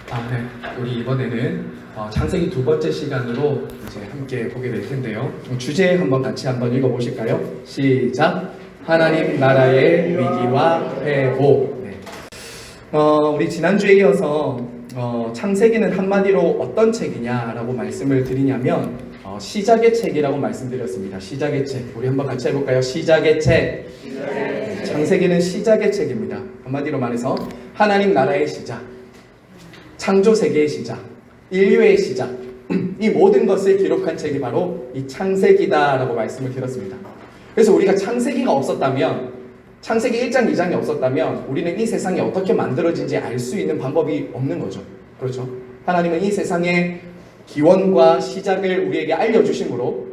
네. 우리 이번에는 창세기 두 번째 시간으로 이제 함께 보게 될 텐데요. 주제 한번 읽어보실까요? 시작! 하나님 나라의 위기와 회복. 네. 우리 지난주에 이어서 창세기는 한마디로 어떤 책이냐라고 말씀을 드리냐면 시작의 책이라고 말씀드렸습니다. 시작의 책. 우리 한번 같이 해볼까요? 시작의 책. 창세기는 시작의 책입니다. 한마디로 말해서 하나님 나라의 시작, 창조 세계의 시작, 인류의 시작, 이 모든 것을 기록한 책이 바로 이 창세기다라고 말씀을 드렸습니다. 그래서 우리가 창세기가 없었다면, 창세기 1장, 2장이 없었다면 우리는 이 세상이 어떻게 만들어진지 알 수 있는 방법이 없는 거죠. 그렇죠? 하나님은 이 세상의 기원과 시작을 우리에게 알려주심으로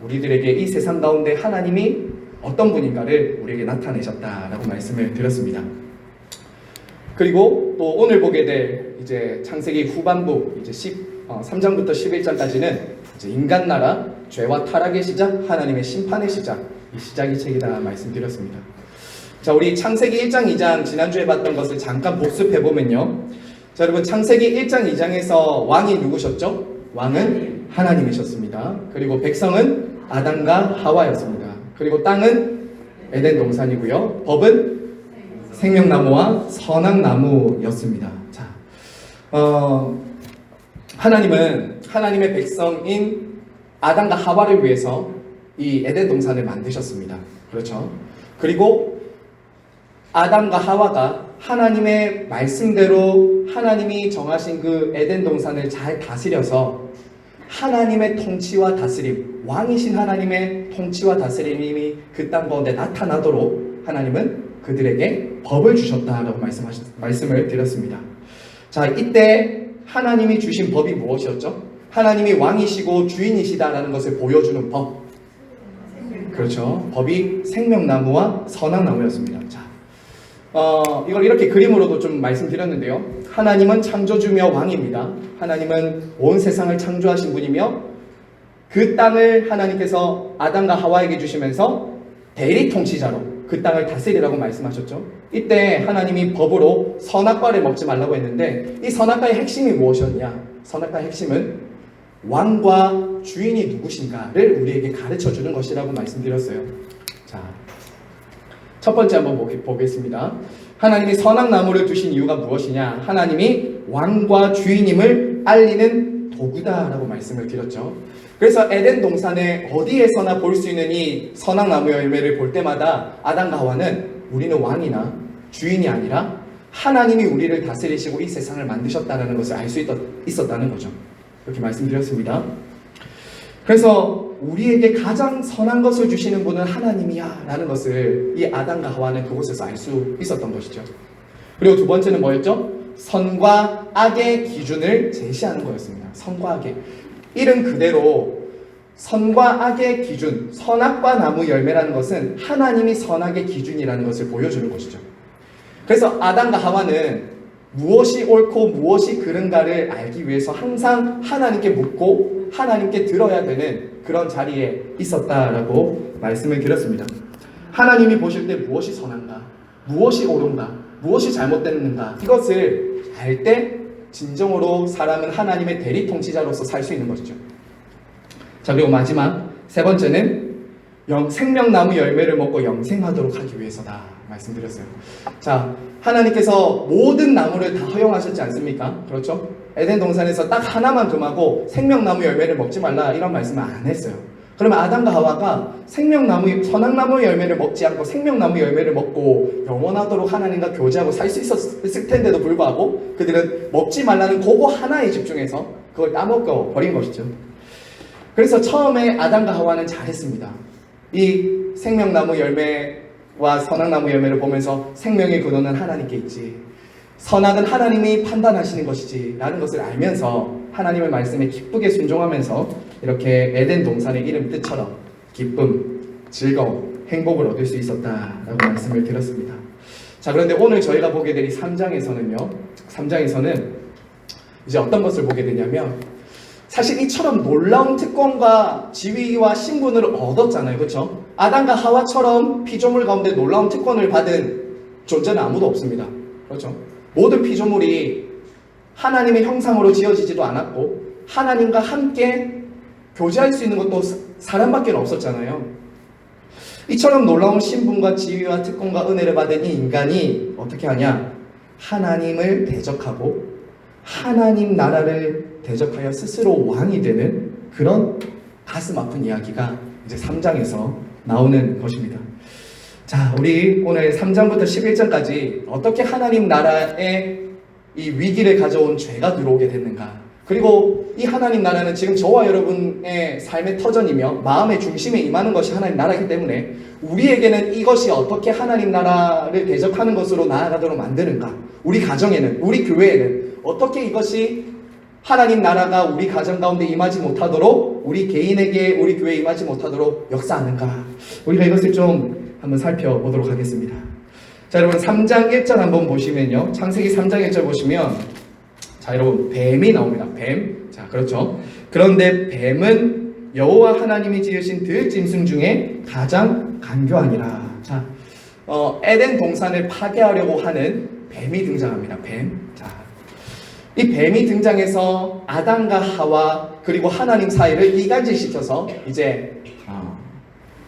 우리들에게 이 세상 가운데 하나님이 어떤 분인가를 우리에게 나타내셨다라고 말씀을 드렸습니다. 그리고 또 오늘 보게 될 이제 창세기 후반부 이제 3장부터 11장까지는 이제 인간 나라, 죄와 타락의 시작, 하나님의 심판의 시작, 이 시작의 책이다 말씀드렸습니다. 자, 우리 창세기 1장, 2장 지난주에 봤던 것을 잠깐 복습해 보면요. 자, 여러분 창세기 1장, 2장에서 왕이 누구셨죠? 왕은 하나님이셨습니다. 그리고 백성은 아담과 하와였습니다. 그리고 땅은 에덴 동산이고요. 법은 생명나무와 선악나무였습니다. 자, 하나님은 하나님의 백성인 아담과 하와를 위해서 이 에덴 동산을 만드셨습니다. 그렇죠? 그리고 아담과 하와가 하나님의 말씀대로 하나님이 정하신 그 에덴 동산을 잘 다스려서 하나님의 통치와 다스림, 왕이신 하나님의 통치와 다스림이 그 땅 가운데 나타나도록 하나님은 그들에게 법을 주셨다라고 말씀을 드렸습니다. 자, 이때 하나님이 주신 법이 무엇이었죠? 하나님이 왕이시고 주인이시다라는 것을 보여주는 법. 그렇죠. 법이 생명나무와 선악나무였습니다. 자, 이걸 이렇게 그림으로도 좀 말씀드렸는데요. 하나님은 창조주며 왕입니다. 하나님은 온 세상을 창조하신 분이며 그 땅을 하나님께서 아담과 하와에게 주시면서 대리 통치자로 그 땅을 다스리라고 말씀하셨죠. 이때 하나님이 법으로 선악과를 먹지 말라고 했는데 이 선악과의 핵심이 무엇이었냐? 선악과의 핵심은 왕과 주인이 누구신가를 우리에게 가르쳐주는 것이라고 말씀드렸어요. 자, 첫 번째 한번 보겠습니다. 하나님이 선악나무를 두신 이유가 무엇이냐? 하나님이 왕과 주인임을 알리는 도구다라고 말씀을 드렸죠. 그래서 에덴 동산에 어디에서나 볼 수 있는 이 선악나무 열매를 볼 때마다 아담과 하와는 우리는 왕이나 주인이 아니라 하나님이 우리를 다스리시고 이 세상을 만드셨다는 것을 알 수 있었다는 거죠. 그렇게 말씀드렸습니다. 그래서 우리에게 가장 선한 것을 주시는 분은 하나님이야 라는 것을 이 아담과 하와는 그곳에서 알 수 있었던 것이죠. 그리고 두 번째는 뭐였죠? 선과 악의 기준을 제시하는 거였습니다. 선과 악의. 이름 그대로 선과 악의 기준, 선악과 나무 열매라는 것은 하나님이 선악의 기준이라는 것을 보여주는 것이죠. 그래서 아담과 하와는 무엇이 옳고 무엇이 그른가를 알기 위해서 항상 하나님께 묻고 하나님께 들어야 되는 그런 자리에 있었다라고 말씀을 드렸습니다. 하나님이 보실 때 무엇이 선한가, 무엇이 옳은가, 무엇이 잘못됐는가 이것을 알 때 진정으로 사람은 하나님의 대리 통치자로서 살 수 있는 것이죠. 자, 그리고 마지막 세 번째는 생명나무 열매를 먹고 영생하도록 하기 위해서다 말씀드렸어요. 자, 하나님께서 모든 나무를 다 허용하셨지 않습니까? 그렇죠? 에덴 동산에서 딱 하나만 금하고 생명나무 열매를 먹지 말라 이런 말씀을 안 했어요. 그러면 아담과 하와가 선악나무 열매를 먹지 않고 생명나무 열매를 먹고 영원하도록 하나님과 교제하고 살 수 있었을 텐데도 불구하고 그들은 먹지 말라는 그거 하나에 집중해서 그걸 따먹어 버린 것이죠. 그래서 처음에 아담과 하와는 잘했습니다. 이 생명나무 열매와 선악나무 열매를 보면서 생명의 근원은 하나님께 있지, 선악은 하나님이 판단하시는 것이지 라는 것을 알면서 하나님의 말씀에 기쁘게 순종하면서 이렇게 에덴 동산의 이름 뜻처럼 기쁨, 즐거움, 행복을 얻을 수 있었다라고 말씀을 드렸습니다. 자, 그런데 오늘 저희가 보게 될 이 3장에서는요. 3장에서는 이제 어떤 것을 보게 되냐면 사실 이처럼 놀라운 특권과 지위와 신분을 얻었잖아요. 그렇죠? 아담과 하와처럼 피조물 가운데 놀라운 특권을 받은 존재는 아무도 없습니다. 그렇죠? 모든 피조물이 하나님의 형상으로 지어지지도 않았고 하나님과 함께 교제할 수 있는 것도 사람밖에 없었잖아요. 이처럼 놀라운 신분과 지위와 특권과 은혜를 받은 이 인간이 어떻게 하냐? 하나님을 대적하고 하나님 나라를 대적하여 스스로 왕이 되는 그런 가슴 아픈 이야기가 이제 3장에서 나오는 것입니다. 자, 우리 오늘 3장부터 11장까지 어떻게 하나님 나라에 이 위기를 가져온 죄가 들어오게 됐는가, 그리고 이 하나님 나라는 지금 저와 여러분의 삶의 터전이며 마음의 중심에 임하는 것이 하나님 나라이기 때문에 우리에게는 이것이 어떻게 하나님 나라를 대적하는 것으로 나아가도록 만드는가, 우리 가정에는, 우리 교회에는 어떻게 이것이 하나님 나라가 우리 가정 가운데 임하지 못하도록, 우리 개인에게, 우리 교회에 임하지 못하도록 역사하는가, 우리가 이것을 좀 한번 살펴보도록 하겠습니다. 자, 여러분 3장 1절 한번 보시면요, 창세기 3장 1절 보시면, 자, 여러분 뱀이 나옵니다. 뱀. 자, 그렇죠. 그런데 뱀은 여호와 하나님이 지으신 들짐승 중에 가장 간교하니라. 자, 에덴 동산을 파괴하려고 하는 뱀이 등장합니다. 뱀. 자, 이 뱀이 등장해서 아담과 하와 그리고 하나님 사이를 이간질시켜서 이제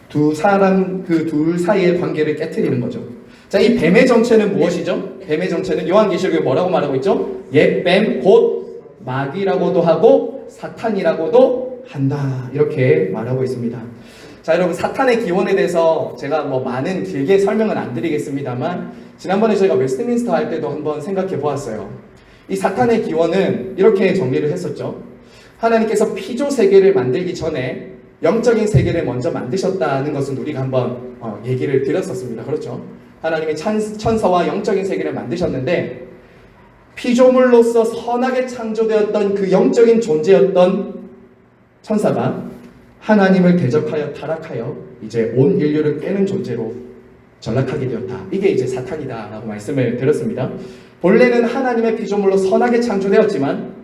두 사람, 그 둘 사이의 관계를 깨트리는 거죠. 자, 이 뱀의 정체는 무엇이죠? 뱀의 정체는 요한계시록에 뭐라고 말하고 있죠? 옛뱀 곧 마귀라고도 하고 사탄이라고도 한다, 이렇게 말하고 있습니다. 자, 여러분 사탄의 기원에 대해서 제가 많은 길게 설명은 안 드리겠습니다만, 지난번에 저희가 웨스트민스터 할 때도 한번 생각해 보았어요. 이 사탄의 기원은 이렇게 정리를 했었죠. 하나님께서 피조 세계를 만들기 전에 영적인 세계를 먼저 만드셨다는 것은 우리가 한번 얘기를 드렸었습니다. 그렇죠? 하나님이 천사와 영적인 세계를 만드셨는데, 피조물로서 선하게 창조되었던 그 영적인 존재였던 천사가 하나님을 대적하여 타락하여 이제 온 인류를 꿰는 존재로 전락하게 되었다. 이게 이제 사탄이다 라고 말씀을 드렸습니다. 본래는 하나님의 피조물로 선하게 창조되었지만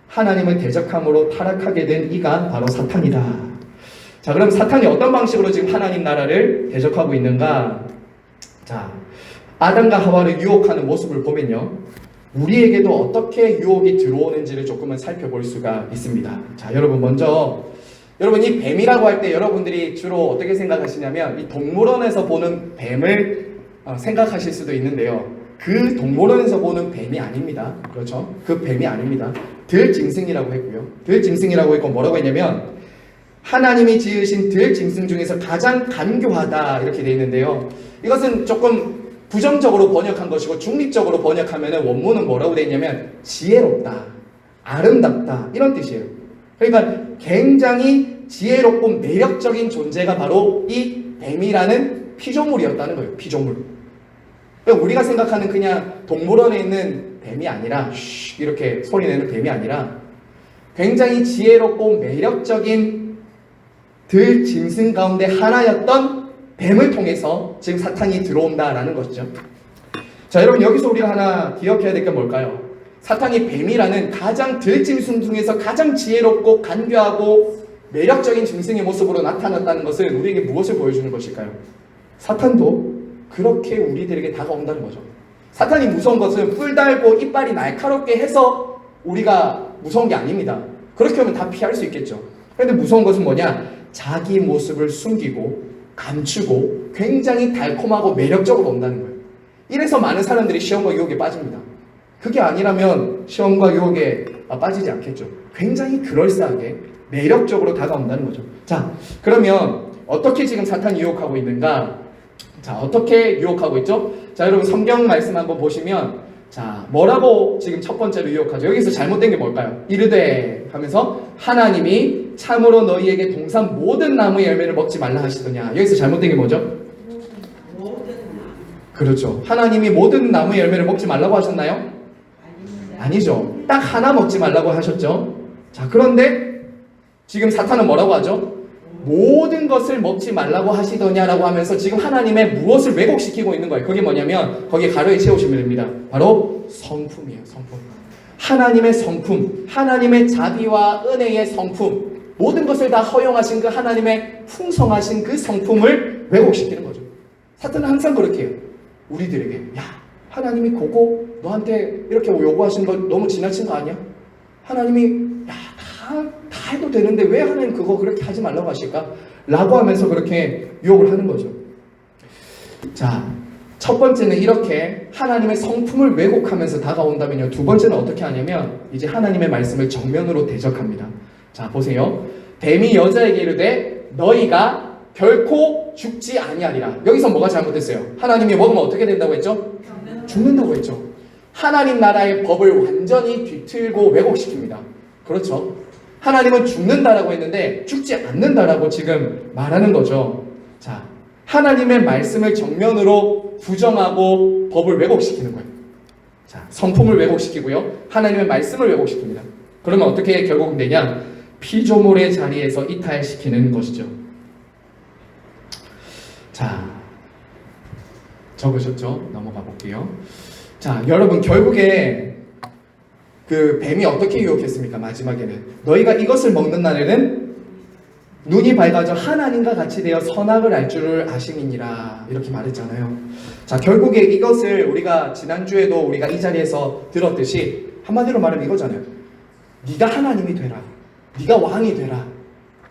하나님을 대적함으로 타락하게 된 이가 바로 사탄이다. 자, 그럼 사탄이 어떤 방식으로 지금 하나님 나라를 대적하고 있는가? 자, 아담과 하와를 유혹하는 모습을 보면요, 우리에게도 어떻게 유혹이 들어오는지를 조금은 살펴볼 수가 있습니다. 자, 여러분 먼저, 여러분 이 뱀이라고 할 때 여러분들이 주로 어떻게 생각하시냐면 이 동물원에서 보는 뱀을 생각하실 수도 있는데요, 그 동물원에서 보는 뱀이 아닙니다. 그렇죠? 그 뱀이 아닙니다. 들짐승이라고 했고요. 들짐승이라고 했고 뭐라고 했냐면 하나님이 지으신 들짐승 중에서 가장 간교하다, 이렇게 되어 있는데요, 이것은 조금 부정적으로 번역한 것이고 중립적으로 번역하면 원문은 뭐라고 되어 있냐면 지혜롭다, 아름답다, 이런 뜻이에요. 그러니까 굉장히 지혜롭고 매력적인 존재가 바로 이 뱀이라는 피조물이었다는 거예요. 피조물. 그러니까 우리가 생각하는 그냥 동물원에 있는 뱀이 아니라 이렇게 소리내는 뱀이 아니라 굉장히 지혜롭고 매력적인 들짐승 가운데 하나였던 뱀을 통해서 지금 사탄이 들어온다라는 것이죠. 자, 여러분 여기서 우리가 하나 기억해야 될 게 뭘까요? 사탄이 뱀이라는 가장 들짐승 중에서 가장 지혜롭고 간교하고 매력적인 짐승의 모습으로 나타났다는 것은 우리에게 무엇을 보여주는 것일까요? 사탄도 그렇게 우리들에게 다가온다는 거죠. 사탄이 무서운 것은 뿔 달고 이빨이 날카롭게 해서 우리가 무서운 게 아닙니다. 그렇게 하면 다 피할 수 있겠죠. 그런데 무서운 것은 뭐냐? 자기 모습을 숨기고 감추고 굉장히 달콤하고 매력적으로 온다는 거예요. 이래서 많은 사람들이 시험과 유혹에 빠집니다. 그게 아니라면 시험과 유혹에 빠지지 않겠죠. 굉장히 그럴싸하게 매력적으로 다가온다는 거죠. 자, 그러면 어떻게 지금 사탄이 유혹하고 있는가? 자, 어떻게 유혹하고 있죠? 자, 여러분 성경 말씀 한번 보시면, 자, 뭐라고 지금 첫 번째로 유혹하죠? 여기서 잘못된 게 뭘까요? 이르되 하면서 하나님이 참으로 너희에게 동산 모든 나무의 열매를 먹지 말라 하시더냐. 여기서 잘못된 게 뭐죠? 그렇죠. 하나님이 모든 나무의 열매를 먹지 말라고 하셨나요? 아니죠. 딱 하나 먹지 말라고 하셨죠. 자, 그런데 지금 사탄은 뭐라고 하죠? 모든 것을 먹지 말라고 하시더냐라고 하면서 지금 하나님의 무엇을 왜곡시키고 있는 거예요. 그게 뭐냐면 거기에 가로에 채우시면 됩니다. 바로 성품이에요. 성품. 하나님의 성품, 하나님의 자비와 은혜의 성품, 모든 것을 다 허용하신 그 하나님의 풍성하신 그 성품을 왜곡시키는 거죠. 사탄은 항상 그렇게 해요. 우리들에게 야, 하나님이 그거 너한테 이렇게 요구하시는 거 너무 지나친 거 아니야? 하나님이 다 해도 되는데 왜 하나님 그거 그렇게 하지 말라고 하실까? 라고 하면서 그렇게 유혹을 하는 거죠. 자, 첫 번째는 이렇게 하나님의 성품을 왜곡하면서 다가온다면요, 두 번째는 어떻게 하냐면 이제 하나님의 말씀을 정면으로 대적합니다. 자, 보세요. 뱀이 여자에게 이르되 너희가 결코 죽지 아니하리라. 여기서 뭐가 잘못됐어요? 하나님이 먹으면 어떻게 된다고 했죠? 죽는다고 했죠. 하나님 나라의 법을 완전히 뒤틀고 왜곡시킵니다. 그렇죠? 하나님은 죽는다라고 했는데 죽지 않는다라고 지금 말하는 거죠. 자, 하나님의 말씀을 정면으로 부정하고 법을 왜곡시키는 거예요. 자, 성품을 왜곡시키고요, 하나님의 말씀을 왜곡시킵니다. 그러면 어떻게 결국 되냐? 피조물의 자리에서 이탈시키는 것이죠. 자, 적으셨죠? 넘어가 볼게요. 자, 여러분, 결국에 그 뱀이 어떻게 유혹했습니까? 마지막에는 너희가 이것을 먹는 날에는 눈이 밝아져 하나님과 같이 되어 선악을 알 줄을 아심이니라, 이렇게 말했잖아요. 자, 결국에 이것을 우리가 지난주에도 우리가 이 자리에서 들었듯이 한마디로 말하면 이거잖아요. 네가 하나님이 되라, 네가 왕이 되라,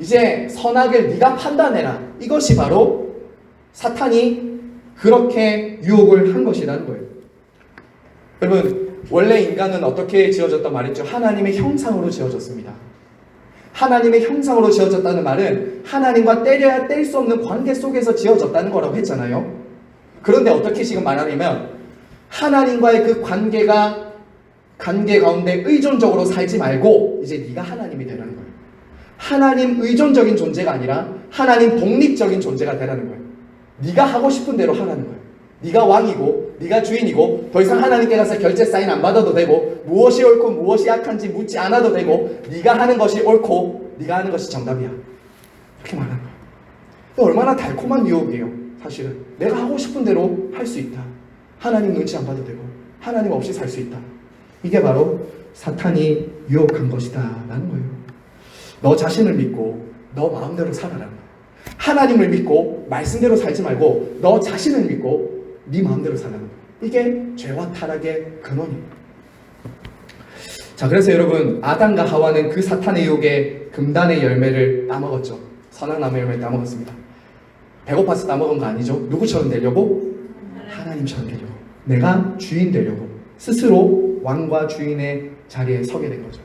이제 선악을 네가 판단해라. 이것이 바로 사탄이 그렇게 유혹을 한 것이라는 거예요. 여러분, 원래 인간은 어떻게 지어졌다 말했죠? 하나님의 형상으로 지어졌습니다. 하나님의 형상으로 지어졌다는 말은 하나님과 떼려야 뗄 수 없는 관계 속에서 지어졌다는 거라고 했잖아요. 그런데 어떻게 지금 말하냐면 하나님과의 그 관계 가운데 의존적으로 살지 말고 이제 네가 하나님이 되라는 거예요. 하나님 의존적인 존재가 아니라 하나님 독립적인 존재가 되라는 거예요. 네가 하고 싶은 대로 하라는 거예요. 네가 왕이고 네가 주인이고 더 이상 하나님께 가서 결제 사인 안 받아도 되고 무엇이 옳고 무엇이 악한지 묻지 않아도 되고 네가 하는 것이 옳고 네가 하는 것이 정답이야. 이렇게 말하는 거예요. 얼마나 달콤한 유혹이에요. 사실은 내가 하고 싶은 대로 할 수 있다. 하나님 눈치 안 봐도 되고 하나님 없이 살 수 있다. 이게 바로 사탄이 유혹한 것이다 라는 거예요. 너 자신을 믿고 너 마음대로 살아라. 하나님을 믿고 말씀대로 살지 말고 너 자신을 믿고 네 마음대로 살라는 거예요. 이게 죄와 타락의 근원이에요. 자, 그래서 여러분, 아담과 하와는 그 사탄의 유혹에 금단의 열매를 따먹었죠. 선악나무의 열매를 따먹었습니다. 배고파서 따먹은 거 아니죠. 누구처럼 되려고? 하나님처럼 되려고. 내가 주인 되려고 스스로 왕과 주인의 자리에 서게 된 거죠.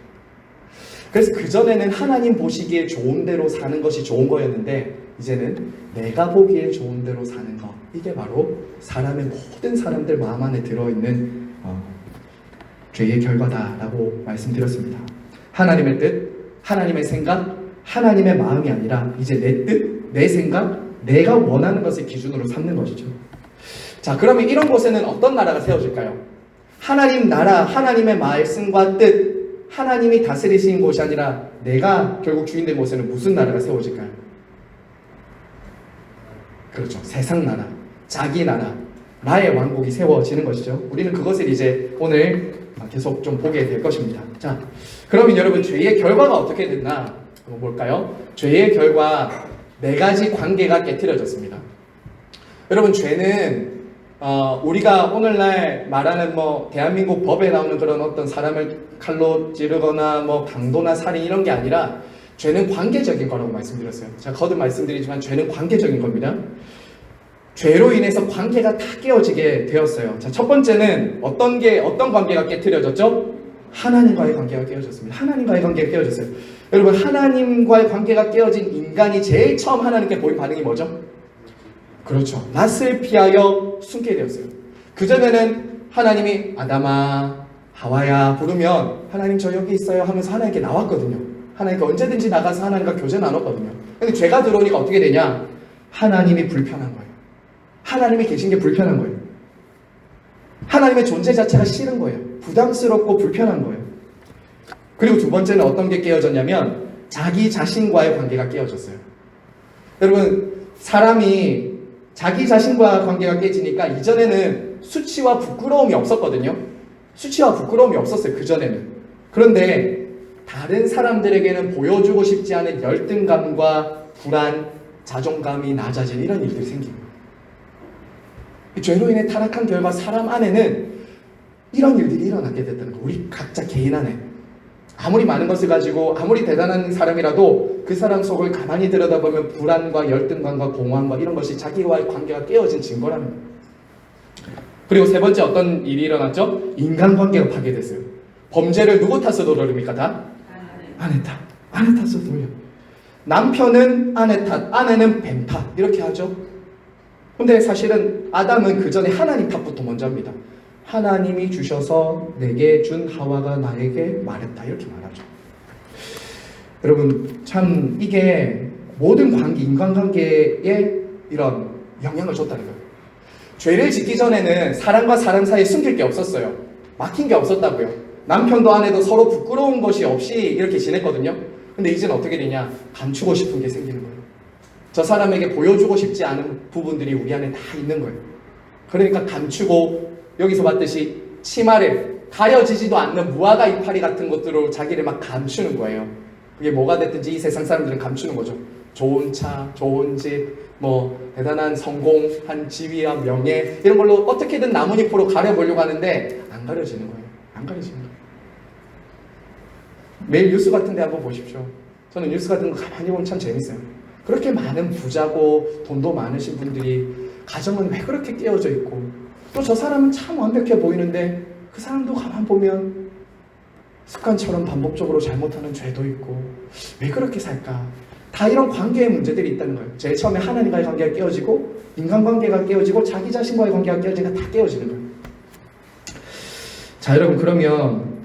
그래서 그전에는 하나님 보시기에 좋은 대로 사는 것이 좋은 거였는데 이제는 내가 보기에 좋은 대로 사는 것, 이게 바로 사람의 모든 사람들 마음 안에 들어있는 죄의 결과다라고 말씀드렸습니다. 하나님의 뜻, 하나님의 생각, 하나님의 마음이 아니라 이제 내 뜻, 내 생각, 내가 원하는 것을 기준으로 삼는 것이죠. 자, 그러면 이런 곳에는 어떤 나라가 세워질까요? 하나님 나라, 하나님의 말씀과 뜻, 하나님이 다스리시는 곳이 아니라 내가 결국 주인된 곳에는 무슨 나라가 세워질까요? 그렇죠. 세상 나라, 자기 나라, 나의 왕국이 세워지는 것이죠. 우리는 그것을 이제 오늘 계속 좀 보게 될 것입니다. 자, 그러면 여러분, 죄의 결과가 어떻게 됐나 한번 볼까요? 죄의 결과 네 가지 관계가 깨트려졌습니다. 여러분, 죄는 우리가 오늘날 말하는 대한민국 법에 나오는 그런 어떤 사람을 칼로 찌르거나 강도나 살인 이런 게 아니라 죄는 관계적인 거라고 말씀드렸어요. 제가 거듭 말씀드리지만 죄는 관계적인 겁니다. 죄로 인해서 관계가 다 깨어지게 되었어요. 자, 첫 번째는 어떤 관계가 깨트려졌죠? 하나님과의 관계가 깨어졌습니다. 하나님과의 관계가 깨어졌어요. 여러분, 하나님과의 관계가 깨어진 인간이 제일 처음 하나님께 보인 반응이 뭐죠? 그렇죠. 낯을 피하여 숨게 되었어요. 그전에는 하나님이 아담아, 하와야 부르면 하나님 저 여기 있어요 하면서 하나님께 나왔거든요. 하나님께 언제든지 나가서 하나님과 교제 나눴거든요. 근데 죄가 들어오니까 어떻게 되냐? 하나님이 불편한 거예요. 하나님이 계신 게 불편한 거예요. 하나님의 존재 자체가 싫은 거예요. 부담스럽고 불편한 거예요. 그리고 두 번째는 어떤 게 깨어졌냐면 자기 자신과의 관계가 깨어졌어요. 여러분, 사람이 자기 자신과 관계가 깨지니까 이전에는 수치와 부끄러움이 없었거든요. 수치와 부끄러움이 없었어요. 그전에는. 그런데 다른 사람들에게는 보여주고 싶지 않은 열등감과 불안, 자존감이 낮아진 이런 일들이 생깁니다. 죄로 인해 타락한 결과 사람 안에는 이런 일들이 일어나게 됐다는 거. 우리 각자 개인 안에 아무리 많은 것을 가지고 아무리 대단한 사람이라도 그 사람 속을 가만히 들여다보면 불안과 열등감과 공허함과 이런 것이 자기와의 관계가 깨어진 증거라는 거예요. 그리고 세 번째 어떤 일이 일어났죠? 인간관계가 파괴됐어요. 범죄를 누구 탓으로 돌립니까? 다? 아내 탓. 아내 탓으로 돌려. 남편은 아내 탓, 아내는 뱀 탓. 이렇게 하죠. 근데 사실은 아담은 그 전에 하나님 탓부터 먼저 합니다. 하나님이 주셔서 내게 준 하와가 나에게 말했다. 이렇게 말하죠. 여러분, 참 이게 모든 관계, 인간관계에 이런 영향을 줬다는 거예요. 죄를 짓기 전에는 사람과 사람 사이에 숨길 게 없었어요. 막힌 게 없었다고요. 남편도 아내도 서로 부끄러운 것이 없이 이렇게 지냈거든요. 근데 이제는 어떻게 되냐? 감추고 싶은 게 생기는 거예요. 저 사람에게 보여주고 싶지 않은 부분들이 우리 안에 다 있는 거예요. 그러니까 감추고, 여기서 봤듯이 치마를 가려지지도 않는 무화과 이파리 같은 것들로 자기를 막 감추는 거예요. 그게 뭐가 됐든지 이 세상 사람들은 감추는 거죠. 좋은 차, 좋은 집, 뭐 대단한 성공한 지위와 명예, 이런 걸로 어떻게든 나뭇잎으로 가려보려고 하는데 안 가려지는 거예요. 안 가려지는 거예요. 매일 뉴스 같은 데 한번 보십시오. 저는 뉴스 같은 거 가만히 보면 참 재밌어요. 그렇게 많은 부자고 돈도 많으신 분들이 가정은 왜 그렇게 깨어져 있고, 또 저 사람은 참 완벽해 보이는데 그 사람도 가만 보면 습관처럼 반복적으로 잘못하는 죄도 있고, 왜 그렇게 살까? 다 이런 관계의 문제들이 있다는 거예요. 제일 처음에 하나님과의 관계가 깨어지고, 인간관계가 깨어지고, 자기 자신과의 관계가 깨어지니까 다 깨어지는 거예요. 자, 여러분, 그러면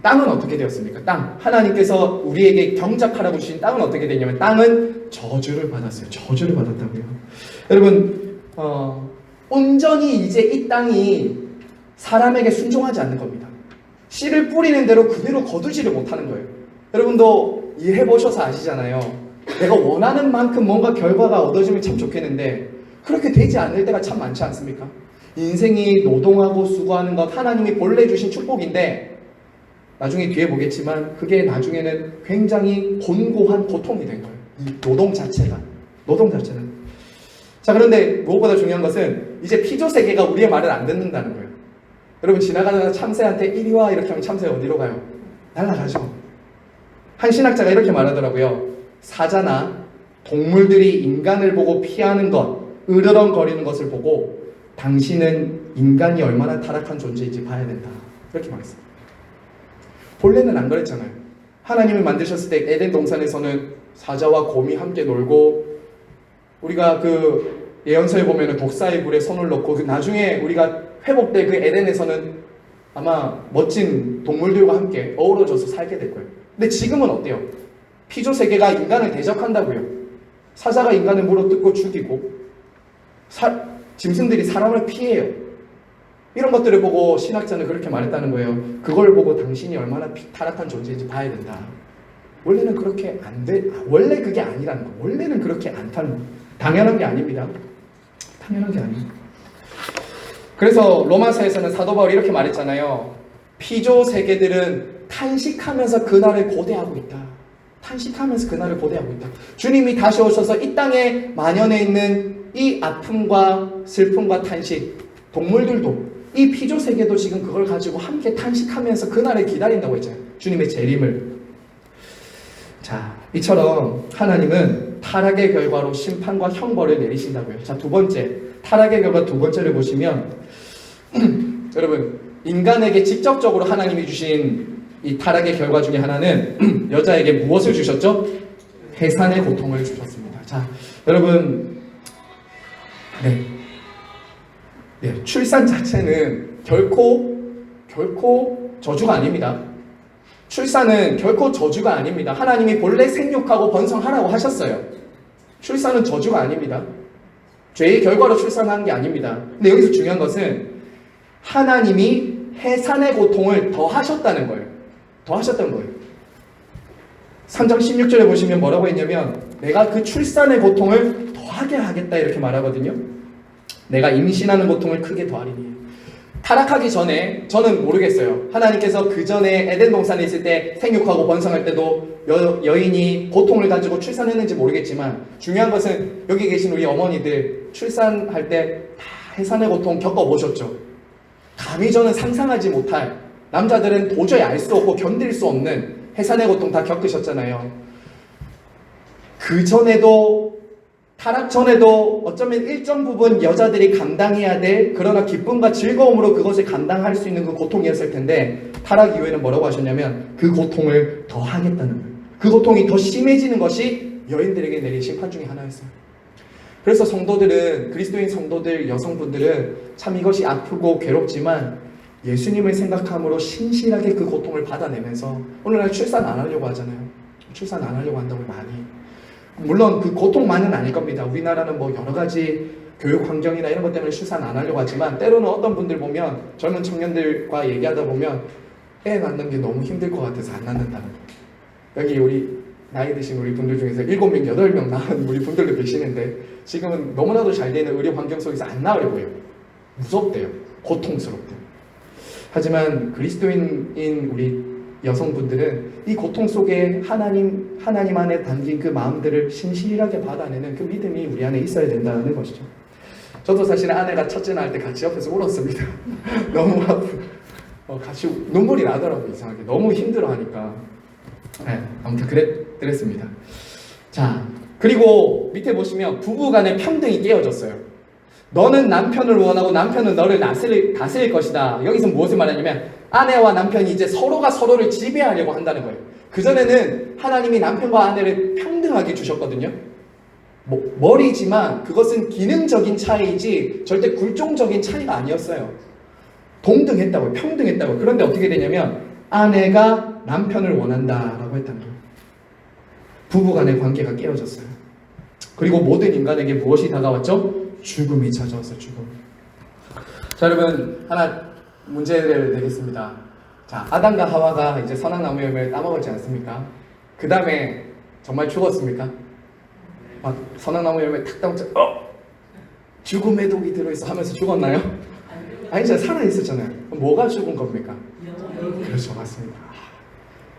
땅은 어떻게 되었습니까? 땅. 하나님께서 우리에게 경작하라고 주신 땅은 어떻게 되냐면, 땅은 저주를 받았어요. 저주를 받았다고요. 여러분, 온전히 이제 이 땅이 사람에게 순종하지 않는 겁니다. 씨를 뿌리는 대로 그대로 거두지를 못하는 거예요. 여러분도 일해보셔서 아시잖아요. 내가 원하는 만큼 뭔가 결과가 얻어지면 참 좋겠는데 그렇게 되지 않을 때가 참 많지 않습니까? 인생이 노동하고 수고하는 것, 하나님이 본래 주신 축복인데 나중에 뒤에 보겠지만 그게 나중에는 굉장히 곤고한 고통이 된 거예요. 이 노동 자체가. 자, 그런데 무엇보다 중요한 것은 이제 피조 세계가 우리의 말을 안 듣는다는 거예요. 여러분, 지나가다가 참새한테 이리 와 이렇게 하면 참새 어디로 가요? 날아가죠. 한 신학자가 이렇게 말하더라고요. 사자나 동물들이 인간을 보고 피하는 것, 으르렁거리는 것을 보고 당신은 인간이 얼마나 타락한 존재인지 봐야 된다. 이렇게 말했어요. 본래는 안 그랬잖아요. 하나님을 만드셨을 때 에덴 동산에서는 사자와 곰이 함께 놀고, 우리가 그 예언서에 보면 독사의 불에 손을 넣고, 나중에 우리가 회복될 그 에덴에서는 아마 멋진 동물들과 함께 어우러져서 살게 될 거예요. 근데 지금은 어때요? 피조 세계가 인간을 대적한다고요. 사자가 인간을 물어뜯고 죽이고, 짐승들이 사람을 피해요. 이런 것들을 보고 신학자는 그렇게 말했다는 거예요. 그걸 보고 당신이 얼마나 타락한 존재인지 봐야 된다. 원래는 그렇게 안 돼. 원래 그게 아니라는 거. 원래는 그렇게 않다는 거. 당연한 게 아닙니다. 당연한 게 아닙니다. 그래서 로마서에서는 사도 바울이 이렇게 말했잖아요. 피조 세계들은 탄식하면서 그날을 고대하고 있다. 탄식하면서 그날을 고대하고 있다. 주님이 다시 오셔서 이 땅에 만연해 있는 이 아픔과 슬픔과 탄식, 동물들도, 이 피조 세계도 지금 그걸 가지고 함께 탄식하면서 그날을 기다린다고 했잖아요. 주님의 재림을. 자, 이처럼 하나님은 타락의 결과로 심판과 형벌을 내리신다고요. 자, 두 번째, 타락의 결과 두 번째를 보시면 여러분, 인간에게 직접적으로 하나님이 주신 이 타락의 결과 중에 하나는 여자에게 무엇을 주셨죠? 해산의 고통을 주셨습니다. 자, 여러분, 출산 자체는 결코 저주가 아닙니다. 출산은 결코 저주가 아닙니다. 하나님이 본래 생육하고 번성하라고 하셨어요. 출산은 저주가 아닙니다. 죄의 결과로 출산한 게 아닙니다. 근데 여기서 중요한 것은 하나님이 해산의 고통을 더하셨다는 거예요. 더하셨다는 거예요. 3장 16절에 보시면 뭐라고 했냐면, 내가 그 출산의 고통을 더하게 하겠다 이렇게 말하거든요. 내가 임신하는 고통을 크게 더하리니. 타락하기 전에 저는 모르겠어요. 하나님께서 그 전에 에덴 동산에 있을 때 생육하고 번성할 때도 여인이 고통을 가지고 출산했는지 모르겠지만, 중요한 것은 여기 계신 우리 어머니들 출산할 때 다 해산의 고통 겪어보셨죠? 감히 저는 상상하지 못할, 남자들은 도저히 알 수 없고 견딜 수 없는 해산의 고통 다 겪으셨잖아요. 그 전에도, 타락 전에도 어쩌면 일정 부분 여자들이 감당해야 될, 그러나 기쁨과 즐거움으로 그것을 감당할 수 있는 그 고통이었을 텐데, 타락 이후에는 뭐라고 하셨냐면 그 고통을 더 하겠다는 거예요. 그 고통이 더 심해지는 것이 여인들에게 내린 심판 중에 하나였어요. 그래서 성도들은, 그리스도인 성도들, 여성분들은 참 이것이 아프고 괴롭지만 예수님을 생각함으로 신실하게 그 고통을 받아내면서, 오늘날 출산 안 하려고 하잖아요. 출산 안 하려고 한다고 많이. 물론 그 고통만은 아닐 겁니다. 우리나라는 뭐 여러 가지 교육 환경이나 이런 것 때문에 출산 안 하려고 하지만, 때로는 어떤 분들 보면, 젊은 청년들과 얘기하다 보면 애 낳는 게 너무 힘들 것 같아서 안 낳는다는 거예요. 여기 우리 나이 드신 우리 분들 중에서 7명, 8명 낳은 우리 분들도 계시는데, 지금은 너무나도 잘 되는 의료 환경 속에서 안 낳으려고 해요. 무섭대요. 고통스럽대요. 하지만 그리스도인인 우리 여성분들은 이 고통 속에 하나님 안에 담긴 그 마음들을 신실하게 받아내는 그 믿음이 우리 안에 있어야 된다는 것이죠. 저도 사실 아내가 첫째 낳을 때 같이 옆에서 울었습니다. 너무 같이 눈물이 나더라고요. 이상하게. 너무 힘들어하니까. 네, 아무튼 그랬습니다. 자, 그리고 밑에 보시면 부부 간의 평등이 깨어졌어요. 너는 남편을 원하고 남편은 너를 다스릴 것이다. 여기서 무엇을 말하냐면 아내와 남편이 이제 서로가 서로를 지배하려고 한다는 거예요. 그전에는 하나님이 남편과 아내를 평등하게 주셨거든요. 머리지만 그것은 기능적인 차이지 절대 굴종적인 차이가 아니었어요. 동등했다고요. 평등했다고요. 그런데 어떻게 되냐면 아내가 남편을 원한다라고 했다는 거예요. 부부간의 관계가 깨어졌어요. 그리고 모든 인간에게 무엇이 다가왔죠? 죽음이 찾아왔어요. 죽음. 자, 여러분 하나 문제를 내겠습니다. 자, 아담과 하와가 이제 선악나무 열매를 따먹었지 않습니까? 그 다음에 정말 죽었습니까? 막 선악나무 열매 탁 따먹자, 죽음의 독이 들어있어 하면서 죽었나요? 아니죠. 살아있었잖아요. 뭐가 죽은 겁니까? 그렇죠. 맞습니다.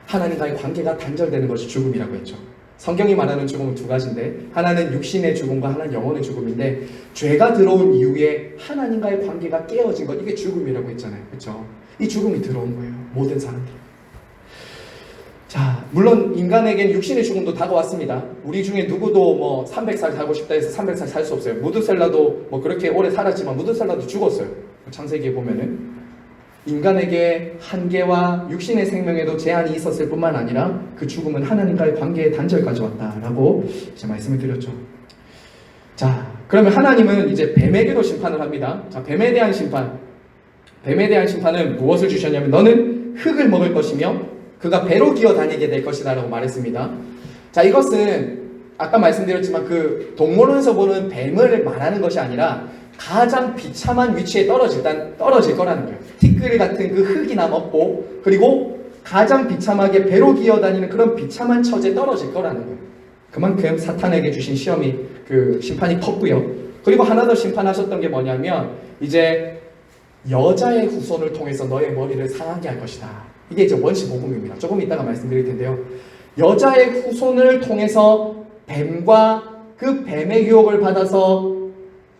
하나님과의 관계가 단절되는 것이 죽음이라고 했죠. 성경이 말하는 죽음은 두 가지인데, 하나는 육신의 죽음과 하나는 영혼의 죽음인데, 죄가 들어온 이후에 하나님과의 관계가 깨어진 것, 이게 죽음이라고 했잖아요. 그렇죠? 이 죽음이 들어온 거예요. 모든 사람들. 자, 물론 인간에겐 육신의 죽음도 다가왔습니다. 우리 중에 누구도 뭐 300살 살고 싶다 해서 300살 살 수 없어요. 무드셀라도 뭐 그렇게 오래 살았지만 무드셀라도 죽었어요. 창세기에 보면은 인간에게 한계와 육신의 생명에도 제한이 있었을 뿐만 아니라 그 죽음은 하나님과의 관계의 단절까지 왔다라고 이제 말씀을 드렸죠. 자, 그러면 하나님은 이제 뱀에게도 심판을 합니다. 자, 뱀에 대한 심판은 무엇을 주셨냐면 너는 흙을 먹을 것이며 그가 배로 기어 다니게 될 것이다 라고 말했습니다. 자, 이것은 아까 말씀드렸지만 그 동물원에서 보는 뱀을 말하는 것이 아니라 가장 비참한 위치에 떨어질 거라는 거예요. 티끌 같은 그 흙이나 먹고, 그리고 가장 비참하게 배로 기어다니는 그런 비참한 처지에 떨어질 거라는 거예요. 그만큼 사탄에게 주신 그 심판이 컸고요. 그리고 하나 더 심판하셨던 게 뭐냐면 이제 여자의 후손을 통해서 너의 머리를 상하게 할 것이다. 이게 이제 원시복음입니다. 조금 이따가 말씀드릴 텐데요. 여자의 후손을 통해서 뱀과 그 뱀의 유혹을 받아서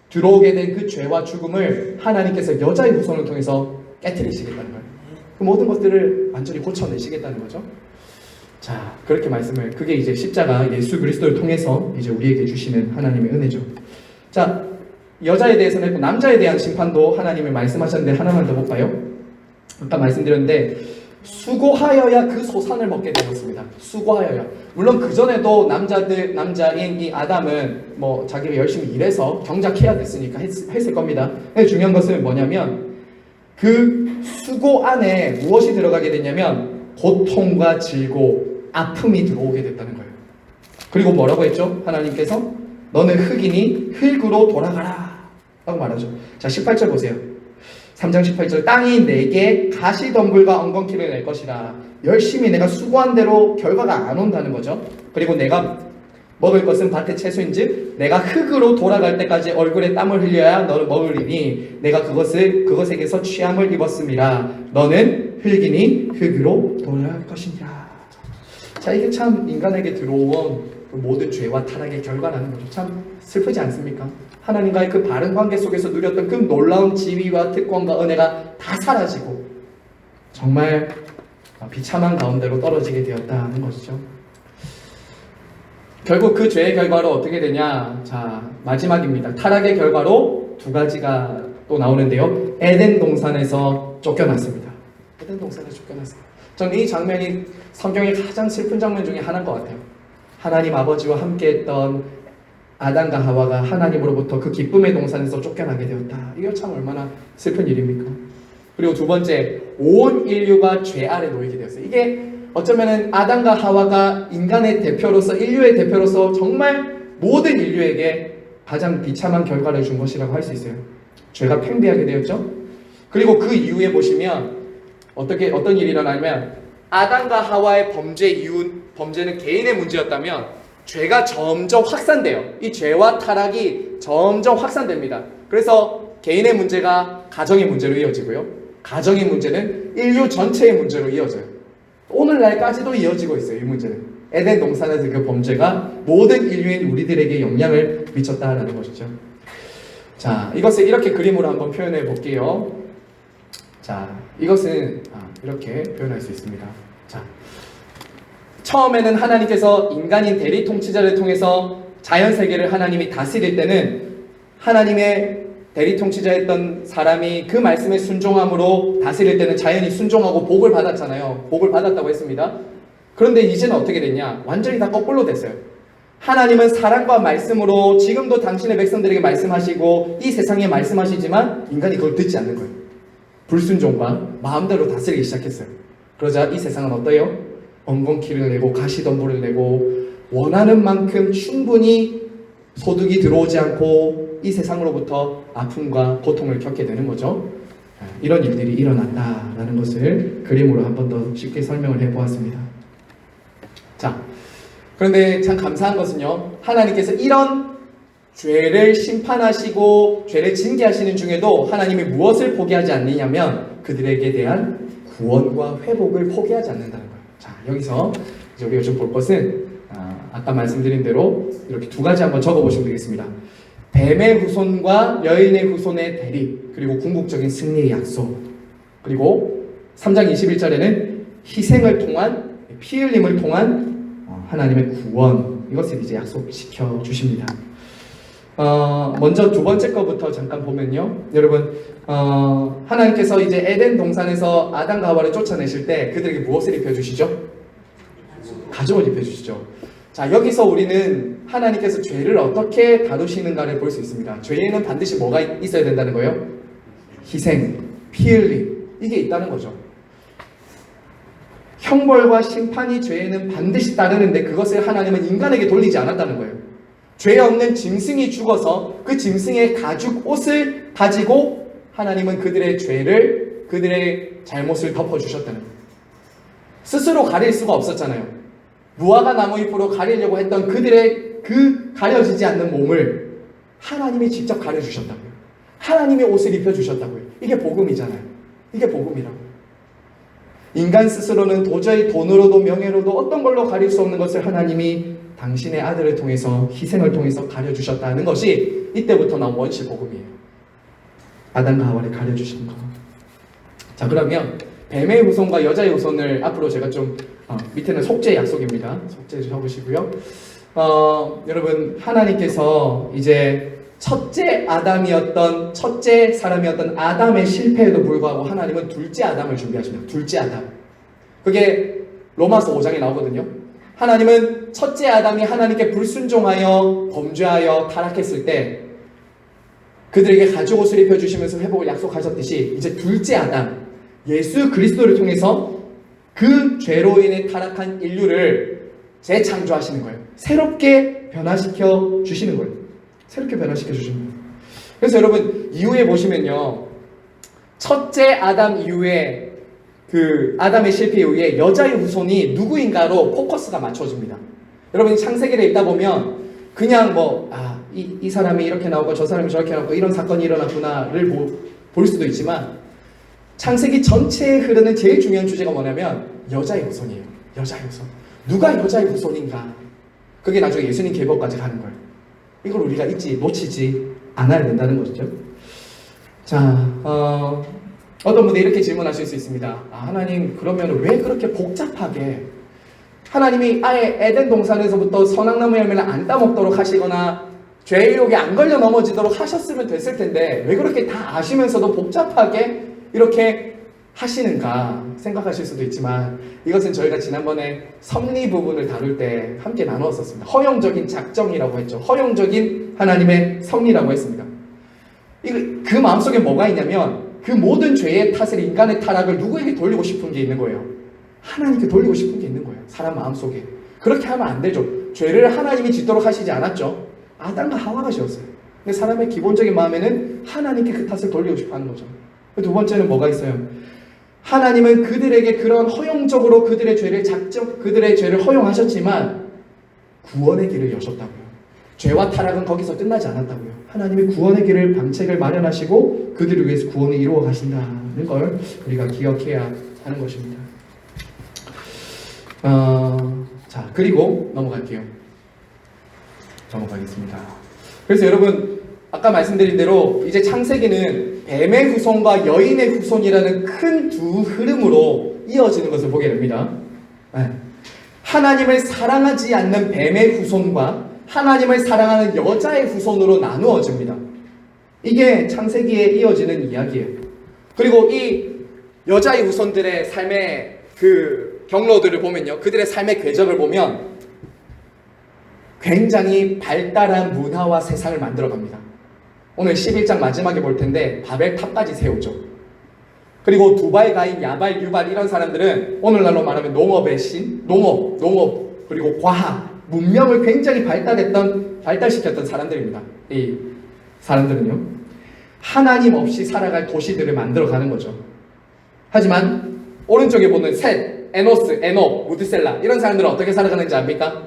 들어오게 된 그 죄와 죽음을 하나님께서 여자의 후손을 통해서 깨트리시겠다는 거예요. 그 모든 것들을 완전히 고쳐내시겠다는 거죠. 자, 그렇게 그게 이제 십자가 예수 그리스도를 통해서 이제 우리에게 주시는 하나님의 은혜죠. 자, 여자에 대해서는 했고 남자에 대한 심판도 하나님이 말씀하셨는데 하나만 더 볼까요? 아까 말씀드렸는데 수고하여야 그 소산을 먹게 되었습니다. 수고하여야. 물론 그전에도 남자인 이 아담은 뭐 자기가 열심히 일해서 경작해야 됐으니까 했을 겁니다. 근데 중요한 것은 뭐냐면 그 수고 안에 무엇이 들어가게 됐냐면 고통과 질고 아픔이 들어오게 됐다는 거예요. 그리고 뭐라고 했죠? 하나님께서 너는 흙이니 흙으로 돌아가라 라고 말하죠. 자, 18절 보세요. 3장 18절 땅이 내게 가시덤불과 엉겅퀴를 낼 것이라. 열심히 내가 수고한 대로 결과가 안 온다는 거죠. 그리고 내가 먹을 것은 밭의 채소인즉 내가 흙으로 돌아갈 때까지 얼굴에 땀을 흘려야 너를 먹으리니 내가 그것에게서 취함을 입었음이라. 너는 흙이니 흙으로 돌아갈 것이니라. 자, 이게 참 인간에게 들어온 그 모든 죄와 타락의 결과라는 거죠. 참 슬프지 않습니까? 하나님과의 그 바른 관계 속에서 누렸던 그 놀라운 지위와 특권과 은혜가 다 사라지고 정말 비참한 가운데로 떨어지게 되었다는 것이죠. 결국 그 죄의 결과로 어떻게 되냐? 자, 마지막입니다. 타락의 결과로 두 가지가 또 나오는데요. 에덴 동산에서 쫓겨났습니다. 에덴 동산에서 쫓겨났어요. 저는 이 장면이 성경의 가장 슬픈 장면 중에 하나인 것 같아요. 하나님 아버지와 함께했던 아담과 하와가 하나님으로부터 그 기쁨의 동산에서 쫓겨나게 되었다. 이거 참 얼마나 슬픈 일입니까? 그리고 두 번째, 온 인류가 죄 아래 놓이게 되었어요. 이게 어쩌면은 아담과 하와가 인간의 대표로서, 인류의 대표로서 정말 모든 인류에게 가장 비참한 결과를 준 것이라고 할 수 있어요. 죄가 팽배하게 되었죠. 그리고 그 이후에 보시면 어떤 일이 일어나냐면 아담과 하와의 범죄는 개인의 문제였다면 죄가 점점 확산돼요. 이 죄와 타락이 점점 확산됩니다. 그래서 개인의 문제가 가정의 문제로 이어지고요. 가정의 문제는 인류 전체의 문제로 이어져요. 오늘날까지도 이어지고 있어요. 이 문제는. 에덴 동산에서 그 범죄가 모든 인류인 우리들에게 영향을 미쳤다라는 것이죠. 자, 이것을 이렇게 그림으로 한번 표현해 볼게요. 자, 이것은 이렇게 표현할 수 있습니다. 자, 처음에는 하나님께서 인간인 대리 통치자를 통해서 자연 세계를 하나님이 다스릴 때는 하나님의 대리 통치자였던 사람이 그 말씀에 순종함으로 다스릴 때는 자연이 순종하고 복을 받았잖아요. 복을 받았다고 했습니다. 그런데 이제는 어떻게 됐냐? 완전히 다 거꾸로 됐어요. 하나님은 사랑과 말씀으로 지금도 당신의 백성들에게 말씀하시고 이 세상에 말씀하시지만 인간이 그걸 듣지 않는 거예요. 불순종과 마음대로 다스리기 시작했어요. 그러자 이 세상은 어때요? 엉겅퀴를 내고 가시덤불을 내고 원하는 만큼 충분히 소득이 들어오지 않고 이 세상으로부터 아픔과 고통을 겪게 되는 거죠. 이런 일들이 일어난다라는 것을 그림으로 한 번 더 쉽게 설명을 해보았습니다. 자, 그런데 참 감사한 것은요, 하나님께서 이런 죄를 심판하시고 죄를 징계하시는 중에도 하나님이 무엇을 포기하지 않느냐면 그들에게 대한 구원과 회복을 포기하지 않는다는 거예요. 자, 여기서 우리가 좀 볼 것은 아까 말씀드린 대로 이렇게 두 가지 한번 적어보시면 되겠습니다. 뱀의 후손과 여인의 후손의 대립, 그리고 궁극적인 승리의 약속, 그리고 3장 21절에는 희생을 통한, 피 흘림을 통한 하나님의 구원, 이것을 이제 약속시켜 주십니다. 먼저 두 번째 거부터 잠깐 보면요, 여러분, 하나님께서 이제 에덴 동산에서 아담과 하와를 쫓아내실 때 그들에게 무엇을 입혀주시죠? 가죽을 입혀주시죠. 자, 여기서 우리는 하나님께서 죄를 어떻게 다루시는가를 볼 수 있습니다. 죄에는 반드시 뭐가 있어야 된다는 거예요? 희생, 피 흘림, 이게 있다는 거죠. 형벌과 심판이 죄에는 반드시 따르는데 그것을 하나님은 인간에게 돌리지 않았다는 거예요. 죄 없는 짐승이 죽어서 그 짐승의 가죽 옷을 가지고 하나님은 그들의 죄를, 그들의 잘못을 덮어주셨다는 거예요. 스스로 가릴 수가 없었잖아요. 무화과 나무 잎으로 가리려고 했던 그들의 그 가려지지 않는 몸을 하나님이 직접 가려주셨다고요. 하나님이 옷을 입혀주셨다고요. 이게 복음이잖아요. 이게 복음이라고요. 인간 스스로는 도저히 돈으로도 명예로도 어떤 걸로 가릴 수 없는 것을 하나님이 당신의 아들을 통해서, 희생을 통해서 가려주셨다는 것이 이때부터 나온 원시 복음이에요. 아담과 하와를 가려주신 거. 자, 그러면 뱀의 후손과 여자의 후손을 앞으로 제가 좀 밑에는 속죄 약속입니다. 속죄 적으시고요. 여러분, 하나님께서 이제 첫째 사람이었던 아담의 실패에도 불구하고 하나님은 둘째 아담을 준비하십니다. 둘째 아담. 그게 로마서 5장에 나오거든요. 하나님은 첫째 아담이 하나님께 불순종하여 범죄하여 타락했을 때 그들에게 가죽옷을 입혀주시면서 회복을 약속하셨듯이 이제 둘째 아담, 예수 그리스도를 통해서 그 죄로 인해 타락한 인류를 재창조하시는 거예요. 새롭게 변화시켜 주시는 거예요. 새롭게 변화시켜 주시는 거예요. 그래서 여러분, 이후에 보시면요, 첫째 아담 이후에 그 아담의 실패 이후에 여자의 후손이 누구인가로 포커스가 맞춰집니다. 여러분, 창세기를 읽다 보면 그냥 이 사람이 이렇게 나오고 저 사람이 저렇게 나오고 이런 사건이 일어났구나를 볼 수도 있지만 창세기 전체에 흐르는 제일 중요한 주제가 뭐냐면 여자의 후손이에요. 여자의 후손. 누가 여자의 후손인가? 그게 나중에 예수님 계보까지 가는 거예요. 이걸 우리가 놓치지 않아야 된다는 것이죠. 자, 어떤 분들이 이렇게 질문하실 수 있습니다. 하나님, 그러면 왜 그렇게 복잡하게 하나님이 아예 에덴 동산에서부터 선악나무 열매를 안 따먹도록 하시거나 죄의 유혹에 안 걸려 넘어지도록 하셨으면 됐을 텐데 왜 그렇게 다 아시면서도 복잡하게 이렇게 하시는가 생각하실 수도 있지만, 이것은 저희가 지난번에 섭리 부분을 다룰 때 함께 나누었었습니다. 허용적인 작정이라고 했죠. 허용적인 하나님의 섭리라고 했습니다. 그 마음속에 뭐가 있냐면, 그 모든 죄의 탓을, 인간의 타락을 누구에게 돌리고 싶은 게 있는 거예요? 하나님께 돌리고 싶은 게 있는 거예요. 사람 마음속에. 그렇게 하면 안 되죠. 죄를 하나님이 짓도록 하시지 않았죠. 아담과 하와가 지었어요. 근데 사람의 기본적인 마음에는 하나님께 그 탓을 돌리고 싶어 하는 거죠. 두 번째는 뭐가 있어요? 하나님은 그들에게 그런 허용적으로 그들의 죄를 허용하셨지만 구원의 길을 여셨다고요. 죄와 타락은 거기서 끝나지 않았다고요. 하나님이 구원의 길을, 방책을 마련하시고 그들을 위해서 구원을 이루어 가신다는 걸 우리가 기억해야 하는 것입니다. 자, 그리고 넘어가겠습니다. 그래서 여러분, 아까 말씀드린 대로 이제 창세기는 뱀의 후손과 여인의 후손이라는 큰 두 흐름으로 이어지는 것을 보게 됩니다. 하나님을 사랑하지 않는 뱀의 후손과 하나님을 사랑하는 여자의 후손으로 나누어집니다. 이게 창세기에 이어지는 이야기예요. 그리고 이 여자의 후손들의 삶의 그 경로들을 보면요, 그들의 삶의 궤적을 보면 굉장히 발달한 문화와 세상을 만들어갑니다. 오늘 11장 마지막에 볼 텐데 바벨탑까지 세우죠. 그리고 두발, 가인, 야발, 유발 이런 사람들은 오늘날로 말하면 농업의 신, 농업 그리고 과학, 문명을 굉장히 발달시켰던 사람들입니다. 이 사람들은요, 하나님 없이 살아갈 도시들을 만들어가는 거죠. 하지만 오른쪽에 보는 셋, 에노스, 에녹, 무드셀라 이런 사람들은 어떻게 살아가는지 압니까?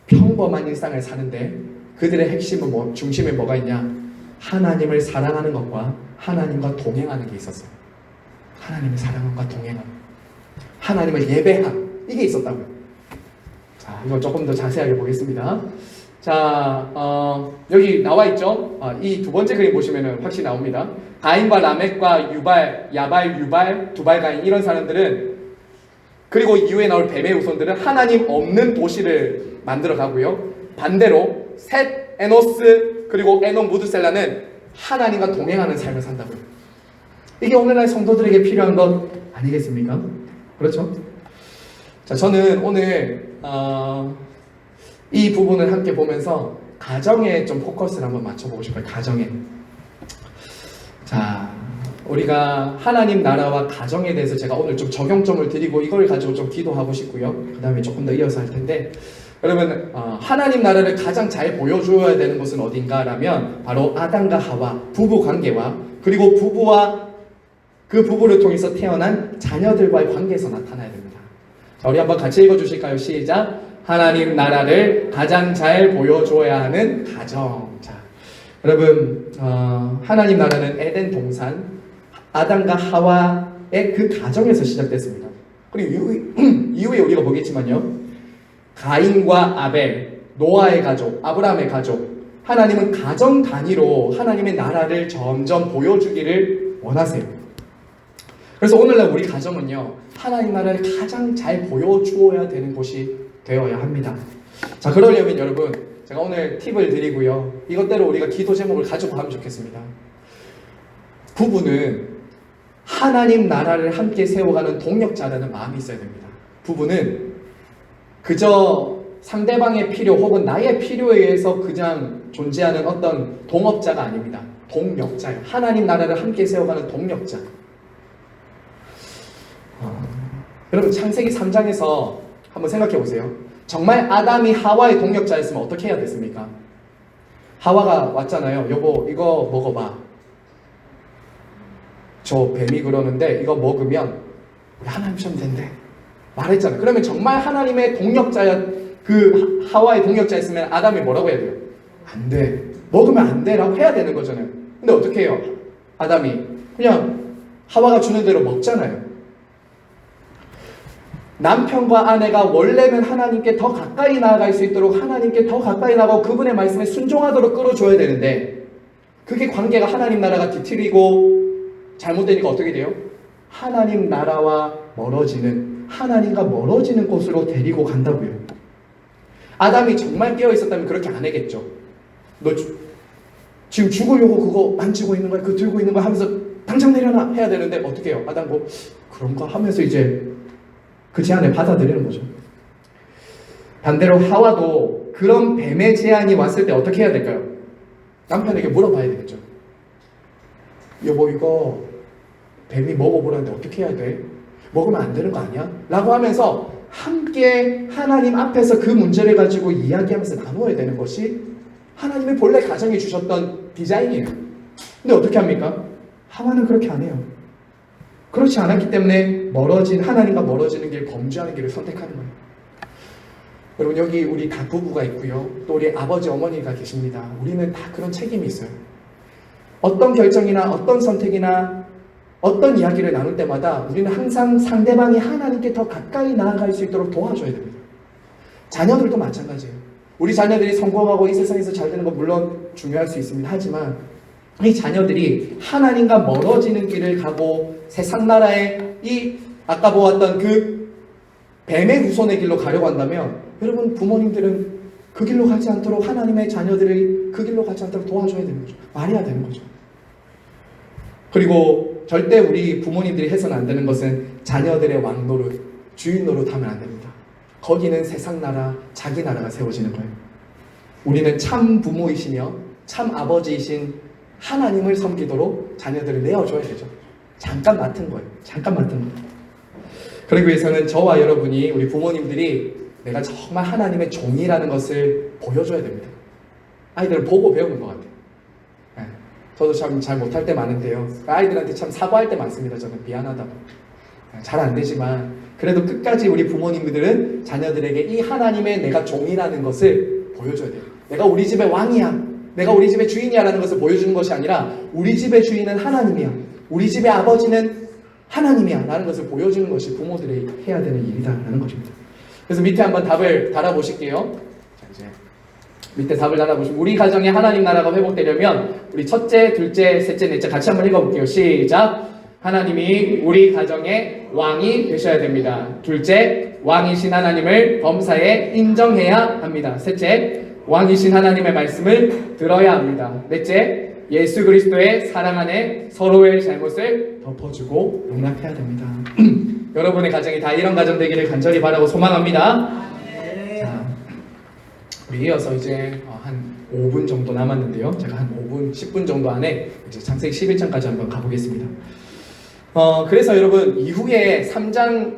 평범한 일상을 사는데 그들의 핵심은 중심에 뭐가 있냐? 하나님을 사랑하는 것과 하나님과 동행하는 게 있었어요. 하나님을 사랑함과 동행함, 하나님을 예배함, 이게 있었다고요. 자, 이거 조금 더 자세하게 보겠습니다. 자, 여기 나와 있죠? 이 두 번째 그림 보시면 확실히 나옵니다. 가인과 라멕과 유발, 야발, 유발, 두발, 가인 이런 사람들은, 그리고 이후에 나올 뱀의 후손들은 하나님 없는 도시를 만들어 가고요. 반대로 셋, 에노스, 그리고 에녹, 무드셀라는 하나님과 동행하는 삶을 산다고요. 이게 오늘날 성도들에게 필요한 것 아니겠습니까? 그렇죠? 자, 저는 오늘 이 부분을 함께 보면서 가정에 좀 포커스를 한번 맞춰보고 싶어요. 가정에. 자, 우리가 하나님 나라와 가정에 대해서 제가 오늘 좀 적용점을 드리고 이걸 가지고 좀 기도하고 싶고요. 그 다음에 조금 더 이어서 할 텐데, 여러분, 하나님 나라를 가장 잘 보여줘야 되는 곳은 어딘가라면 바로 아담과 하와 부부 관계와, 그리고 부부와 그 부부를 통해서 태어난 자녀들과의 관계에서 나타나야 됩니다. 자, 우리 한번 같이 읽어주실까요? 시작. 하나님 나라를 가장 잘 보여줘야 하는 가정. 자, 여러분, 하나님 나라는 에덴 동산 아담과 하와의 그 가정에서 시작됐습니다. 그리고 이후에 우리가 보겠지만요, 가인과 아벨, 노아의 가족, 아브라함의 가족, 하나님은 가정 단위로 하나님의 나라를 점점 보여주기를 원하세요. 그래서 오늘날 우리 가정은요, 하나님 나라를 가장 잘 보여주어야 되는 곳이 되어야 합니다. 자, 그러려면 여러분, 제가 오늘 팁을 드리고요, 이것대로 우리가 기도 제목을 가지고 가면 좋겠습니다. 부부는 하나님 나라를 함께 세워가는 동력자라는 마음이 있어야 됩니다. 부부는 그저 상대방의 필요 혹은 나의 필요에 의해서 그냥 존재하는 어떤 동업자가 아닙니다. 동력자예요. 하나님 나라를 함께 세워가는 동력자. 여러분, 창세기 3장에서 한번 생각해 보세요. 정말 아담이 하와의 동력자였으면 어떻게 해야 됐습니까? 하와가 왔잖아요. 여보, 이거 먹어봐. 저 뱀이 그러는데 이거 먹으면 우리 하나님 시험 된대. 말했잖아요. 그러면 정말 하나님의 그 하와의 동력자였으면 아담이 뭐라고 해야 돼요? 안 돼. 먹으면 안 돼라고 해야 되는 거잖아요. 근데 어떻게 해요? 아담이 그냥 하와가 주는 대로 먹잖아요. 남편과 아내가 원래는 하나님께 더 가까이 나아갈 수 있도록 하나님께 더 가까이 나가고 그분의 말씀에 순종하도록 끌어줘야 되는데 그게 관계가 하나님 나라가 뒤틀리고 잘못되니까 어떻게 돼요? 하나님 나라와 멀어지는, 하나님과 멀어지는 곳으로 데리고 간다고요. 아담이 정말 깨어 있었다면 그렇게 안 하겠죠. 너 지금 죽으려고 그거 만지고 있는 거야, 그거 들고 있는 거야 하면서 당장 내려놔 해야 되는데 어떻게 해요? 아담 뭐 그런가 하면서 이제 그 제안을 받아들이는 거죠. 반대로 하와도 그런 뱀의 제안이 왔을 때 어떻게 해야 될까요? 남편에게 물어봐야 되겠죠. 여보 이거 뱀이 먹어보라는데 어떻게 해야 돼? 먹으면 안 되는 거 아니야? 라고 하면서 함께 하나님 앞에서 그 문제를 가지고 이야기하면서 나누어야 되는 것이 하나님의 본래 가정에 주셨던 디자인이에요. 근데 어떻게 합니까? 하와는 그렇게 안 해요. 그렇지 않았기 때문에 하나님과 멀어지는 길, 범죄하는 길을 선택하는 거예요. 여러분 여기 우리 다 부부가 있고요. 또 우리 아버지 어머니가 계십니다. 우리는 다 그런 책임이 있어요. 어떤 결정이나 어떤 선택이나 어떤 이야기를 나눌 때마다 우리는 항상 상대방이 하나님께 더 가까이 나아갈 수 있도록 도와줘야 됩니다. 자녀들도 마찬가지예요. 우리 자녀들이 성공하고 이 세상에서 잘 되는 건 물론 중요할 수 있습니다. 하지만 이 자녀들이 하나님과 멀어지는 길을 가고 세상 나라의 이 아까 보았던 그 뱀의 후손의 길로 가려고 한다면 여러분 부모님들은 그 길로 가지 않도록 하나님의 자녀들이 그 길로 가지 않도록 도와줘야 되는 거죠. 말해야 되는 거죠. 그리고 절대 우리 부모님들이 해서는 안 되는 것은 자녀들의 왕노릇, 주인 노릇 하면 안 됩니다. 거기는 세상 나라, 자기 나라가 세워지는 거예요. 우리는 참 부모이시며 참 아버지이신 하나님을 섬기도록 자녀들을 내어줘야 되죠. 잠깐 맡은 거예요. 잠깐 맡은 거예요. 그러기 위해서는 저와 여러분이 우리 부모님들이 내가 정말 하나님의 종이라는 것을 보여줘야 됩니다. 아이들은 보고 배우는 것 같아요. 네. 저도 참 잘 못할 때 많은데요. 아이들한테 참 사과할 때 많습니다. 저는 미안하다고. 잘 안 되지만 그래도 끝까지 우리 부모님들은 자녀들에게 이 하나님의 내가 종이라는 것을 보여줘야 돼요. 내가 우리 집의 왕이야. 내가 우리 집의 주인이야 라는 것을 보여주는 것이 아니라 우리 집의 주인은 하나님이야. 우리 집의 아버지는 하나님이야 라는 것을 보여주는 것이 부모들이 해야 되는 일이다 라는 것입니다. 그래서 밑에 한번 답을 달아보실게요. 자, 이제 밑에 답을 달아보시면 우리 가정에 하나님 나라가 회복되려면 우리 첫째, 둘째, 셋째, 넷째 같이 한번 읽어볼게요. 시작! 하나님이 우리 가정의 왕이 되셔야 됩니다. 둘째, 왕이신 하나님을 범사에 인정해야 합니다. 셋째, 왕이신 하나님의 말씀을 들어야 합니다. 넷째, 예수 그리스도의 사랑 안에 서로의 잘못을 덮어주고 용납해야 됩니다. 여러분의 가정이 다 이런 가정 되기를 간절히 바라고 소망합니다. 자, 우리 이어서 이제 한 5분 정도 남았는데요. 제가 한 5분, 10분 정도 안에 이제 창세기 11장까지 한번 가보겠습니다. 그래서 여러분 이후에 3장부터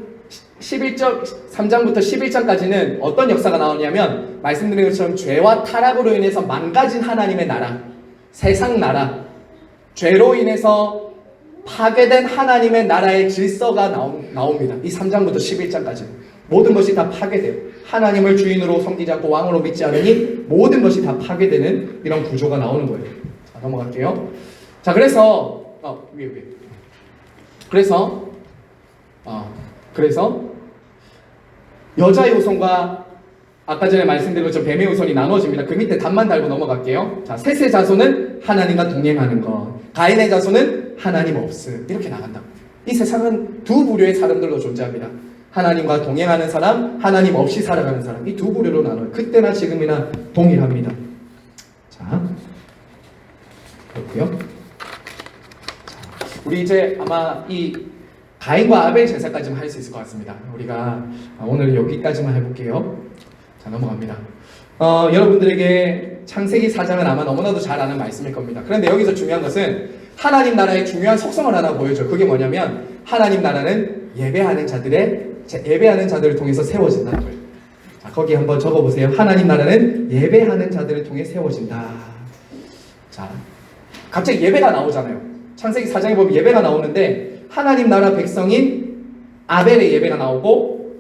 11장까지는 어떤 역사가 나오냐면 말씀드린 것처럼 죄와 타락으로 인해서 망가진 하나님의 나라, 세상 나라, 죄로 인해서 파괴된 하나님의 나라의 질서가 나옵니다. 이 3장부터 11장까지 모든 것이 다 파괴돼요. 하나님을 주인으로 섬기지 않고 왕으로 믿지 않으니 모든 것이 다 파괴되는 이런 구조가 나오는 거예요. 자, 넘어갈게요. 자, 그래서 여자의 후손과 아까 전에 말씀드린 것처럼 뱀의 후손이 나눠집니다. 그 밑에 답만 달고 넘어갈게요. 자, 셋의 자손은 하나님과 동행하는 것, 가인의 자손은 하나님 없음, 이렇게 나간다. 이 세상은 두 부류의 사람들로 존재합니다. 하나님과 동행하는 사람, 하나님 없이 살아가는 사람, 이 두 부류로 나눠요. 그때나 지금이나 동일합니다. 자, 그렇고요. 자, 우리 이제 아마 이 가인과 아벨 제사까지만 할 수 있을 것 같습니다. 우리가 오늘 여기까지만 해볼게요. 자, 넘어갑니다. 여러분들에게 창세기 4장은 아마 너무나도 잘 아는 말씀일 겁니다. 그런데 여기서 중요한 것은 하나님 나라의 중요한 속성을 하나 보여줘요. 그게 뭐냐면 하나님 나라는 예배하는 자들을 통해서 세워진다는 거예요. 자, 거기 한번 적어보세요. 하나님 나라는 예배하는 자들을 통해 세워진다. 자, 갑자기 예배가 나오잖아요. 창세기 4장에 보면 예배가 나오는데 하나님 나라 백성인 아벨의 예배가 나오고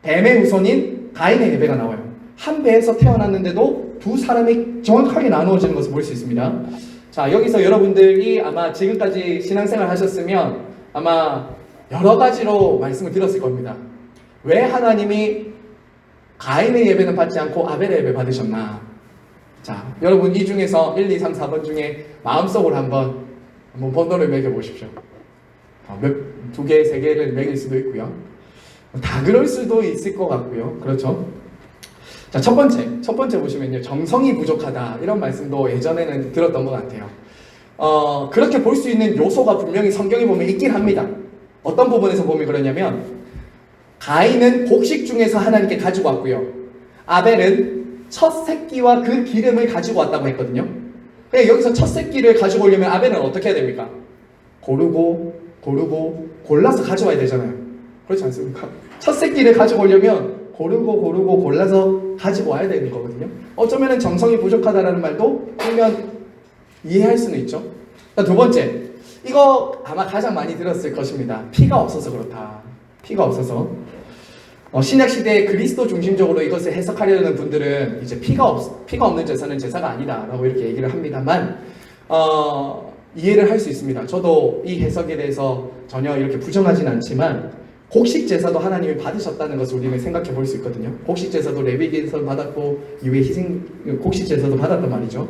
뱀의 후손인 가인의 예배가 나와요. 한 배에서 태어났는데도 두 사람이 정확하게 나누어지는 것을 볼 수 있습니다. 자, 여기서 여러분들이 아마 지금까지 신앙생활 하셨으면 아마 여러 가지로 말씀을 들었을 겁니다. 왜 하나님이 가인의 예배는 받지 않고 아벨의 예배 받으셨나? 자, 여러분 이 중에서 1, 2, 3, 4번 중에 마음속으로 한번 번호를 매겨보십시오. 두 개, 세 개를 매길 수도 있고요. 다 그럴 수도 있을 것 같고요. 그렇죠? 자, 첫 번째 보시면요. 정성이 부족하다. 이런 말씀도 예전에는 들었던 것 같아요. 그렇게 볼 수 있는 요소가 분명히 성경에 보면 있긴 합니다. 어떤 부분에서 보면 그러냐면, 가인은 곡식 중에서 하나님께 가지고 왔고요. 아벨은 첫 새끼와 그 기름을 가지고 왔다고 했거든요. 그러니까 여기서 첫 새끼를 가지고 오려면 아벨은 어떻게 해야 됩니까? 고르고 골라서 가져와야 되잖아요. 그렇지 않습니까? 첫 새끼를 가지고 오려면 고르고 골라서 가지고 와야 되는 거거든요. 어쩌면 정성이 부족하다라는 말도 보면 이해할 수는 있죠. 두 번째, 이거 아마 가장 많이 들었을 것입니다. 피가 없어서 그렇다. 피가 없어서. 신약 시대에 그리스도 중심적으로 이것을 해석하려는 분들은 이제 피가 없는 제사는 제사가 아니다라고 이렇게 얘기를 합니다만, 이해를 할 수 있습니다. 저도 이 해석에 대해서 전혀 이렇게 부정하진 않지만, 곡식 제사도 하나님이 받으셨다는 것을 우리는 생각해 볼 수 있거든요. 곡식 제사도 레위기에서 받았고, 이후에 곡식 제사도 받았단 말이죠.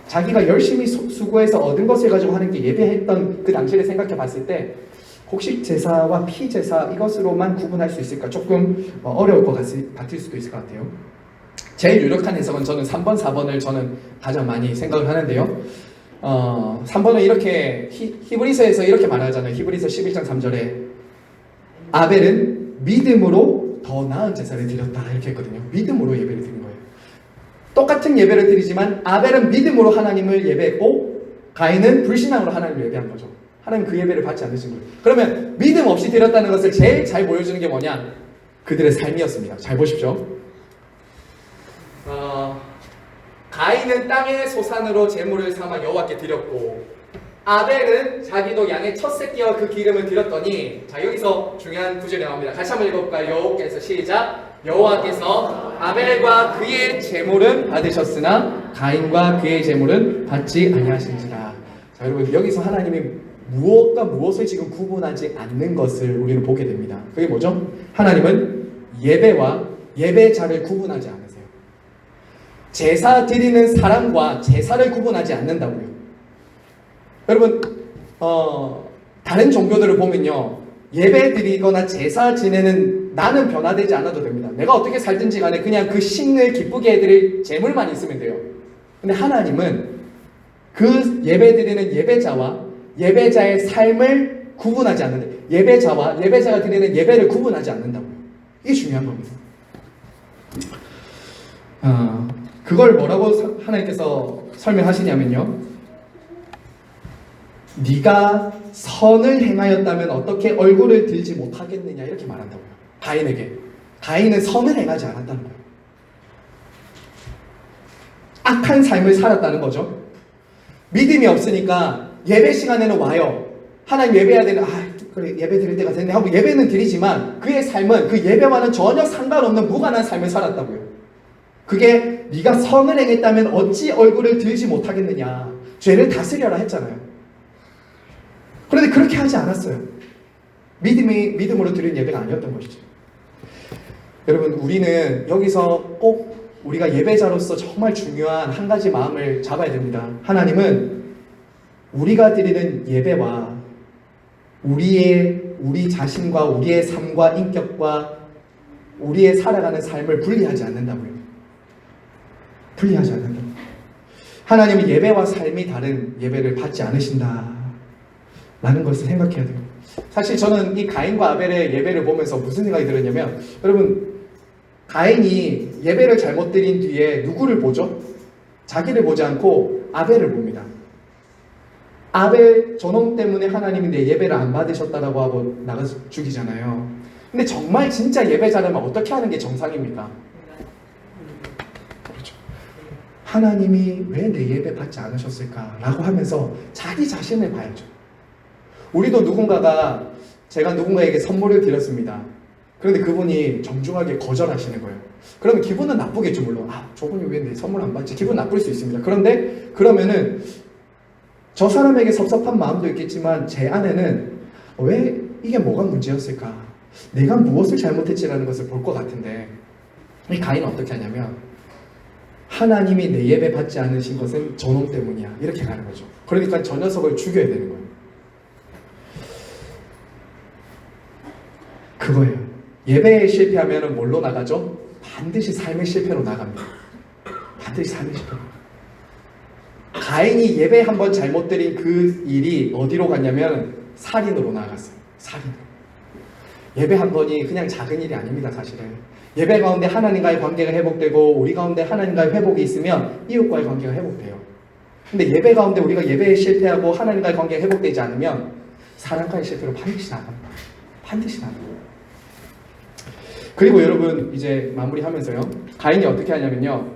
자기가 열심히 수고해서 얻은 것을 가지고 하나님께 예배했던 그 당시를 생각해 봤을 때, 곡식 제사와 피 제사 이것으로만 구분할 수 있을까? 조금 어려울 것 같을 수도 있을 것 같아요. 제일 유력한 해석은 저는 3번, 4번을 저는 가장 많이 생각을 하는데요. 3번은 이렇게 히브리서에서 이렇게 말하잖아요. 히브리서 11장 3절에 아벨은 믿음으로 더 나은 제사를 드렸다 이렇게 했거든요. 믿음으로 예배를 드린 거예요. 똑같은 예배를 드리지만 아벨은 믿음으로 하나님을 예배했고 가인은 불신앙으로 하나님을 예배한 거죠. 하나님 그 예배를 받지 않으신 거예요. 그러면 믿음 없이 드렸다는 것을 제일 잘 보여주는 게 뭐냐? 그들의 삶이었습니다. 잘 보십시오. 가인은 땅의 소산으로 제물을 삼아 여호와께 드렸고, 아벨은 자기도 양의 첫 새끼와 그 기름을 드렸더니, 자 여기서 중요한 구절이 나옵니다. 같이 한번 읽어볼까요? 여호와께서 시작. 여호와께서 아벨과 그의 제물은 받으셨으나 가인과 그의 제물은 받지 아니하신지라. 자 여러분, 여기서 하나님이 무엇과 무엇을 지금 구분하지 않는 것을 우리는 보게 됩니다. 그게 뭐죠? 하나님은 예배와 예배자를 구분하지 않으세요. 제사 드리는 사람과 제사를 구분하지 않는다고요. 여러분, 다른 종교들을 보면요, 예배 드리거나 제사 지내는 나는 변화되지 않아도 됩니다. 내가 어떻게 살든지 간에 그냥 그 신을 기쁘게 해드릴 제물만 있으면 돼요. 근데 하나님은 그 예배 드리는 예배자와 예배자의 삶을 구분하지 않는다. 예배자와 예배자가 드리는 예배를 구분하지 않는다고요. 이게 중요한 겁니다. 그걸 뭐라고 하나님께서 설명하시냐면요, 네가 선을 행하였다면 어떻게 얼굴을 들지 못하겠느냐 이렇게 말한다고요. 가인에게. 가인은 선을 행하지 않았다는 거예요. 악한 삶을 살았다는 거죠. 믿음이 없으니까 예배 시간에는 와요. 하나님 예배해야 되는, 그래 예배 드릴 때가 됐네 하고 예배는 드리지만 그의 삶은 그 예배와는 전혀 상관없는 무관한 삶을 살았다고요. 그게 네가 선을 행했다면 어찌 얼굴을 들지 못하겠느냐. 죄를 다스려라 했잖아요. 그런데 그렇게 하지 않았어요. 믿음으로 드린 예배가 아니었던 것이죠. 여러분, 우리는 여기서 꼭 우리가 예배자로서 정말 중요한 한 가지 마음을 잡아야 됩니다. 하나님은 우리가 드리는 예배와 우리 자신과 우리의 삶과 인격과 우리의 살아가는 삶을 분리하지 않는다고요. 분리하지 않는다. 하나님은 예배와 삶이 다른 예배를 받지 않으신다 라는 것을 생각해야 돼요. 사실 저는 이 가인과 아벨의 예배를 보면서 무슨 생각이 들었냐면, 여러분, 가인이 예배를 잘못 드린 뒤에 누구를 보죠? 자기를 보지 않고 아벨을 봅니다. 아벨 저놈 때문에 하나님이 내 예배를 안 받으셨다라고 하고 나가서 죽이잖아요. 근데 정말 진짜 예배자라면 어떻게 하는 게 정상입니까? 그렇죠. 하나님이 왜 내 예배 받지 않으셨을까라고 하면서 자기 자신을 봐야죠. 우리도 제가 누군가에게 선물을 드렸습니다. 그런데 그분이 정중하게 거절하시는 거예요. 그러면 기분은 나쁘겠죠, 물론. 저분이 왜 내 선물 안 받지? 기분 나쁠 수 있습니다. 그런데 그러면은 저 사람에게 섭섭한 마음도 있겠지만 제 안에는 왜 이게 뭐가 문제였을까? 내가 무엇을 잘못했지라는 것을 볼 것 같은데 이 가인은 어떻게 하냐면 하나님이 내 예배 받지 않으신 것은 저놈 때문이야 이렇게 가는 거죠. 그러니까 저 녀석을 죽여야 되는 거예요. 그거예요. 예배에 실패하면 뭘로 나가죠? 반드시 삶의 실패로 나갑니다. 반드시 삶의 실패로. 가인이 예배 한번 잘못 드린 그 일이 어디로 갔냐면 살인으로 나갔어요. 살인. 예배 한 번이 그냥 작은 일이 아닙니다. 사실은 예배 가운데 하나님과의 관계가 회복되고 우리 가운데 하나님과의 회복이 있으면 이웃과의 관계가 회복돼요. 근데 예배 가운데 우리가 예배에 실패하고 하나님과의 관계가 회복되지 않으면 사람과의 실패로 반드시 나갑니다. 반드시 나갑니다. 그리고 여러분 이제 마무리하면서요. 가인이 어떻게 하냐면요.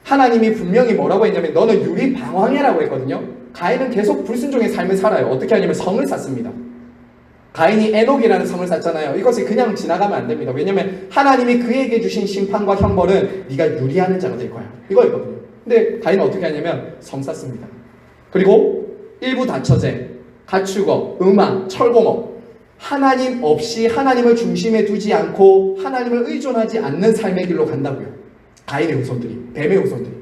하나님이 분명히 뭐라고 했냐면 너는 유리 방황해라고 했거든요. 가인은 계속 불순종의 삶을 살아요. 어떻게 하냐면 성을 쌓습니다. 가인이 에녹이라는 성을 쌓잖아요. 이것이 그냥 지나가면 안 됩니다. 왜냐하면 하나님이 그에게 주신 심판과 형벌은 네가 유리하는 자가 될 거야. 이거였거든요. 근데 가인은 어떻게 하냐면 성 쌓습니다. 그리고 일부 다처제, 가축업, 음악, 철공업 하나님 없이 하나님을 중심에 두지 않고 하나님을 의존하지 않는 삶의 길로 간다고요. 가인의 후손들이, 뱀의 후손들이.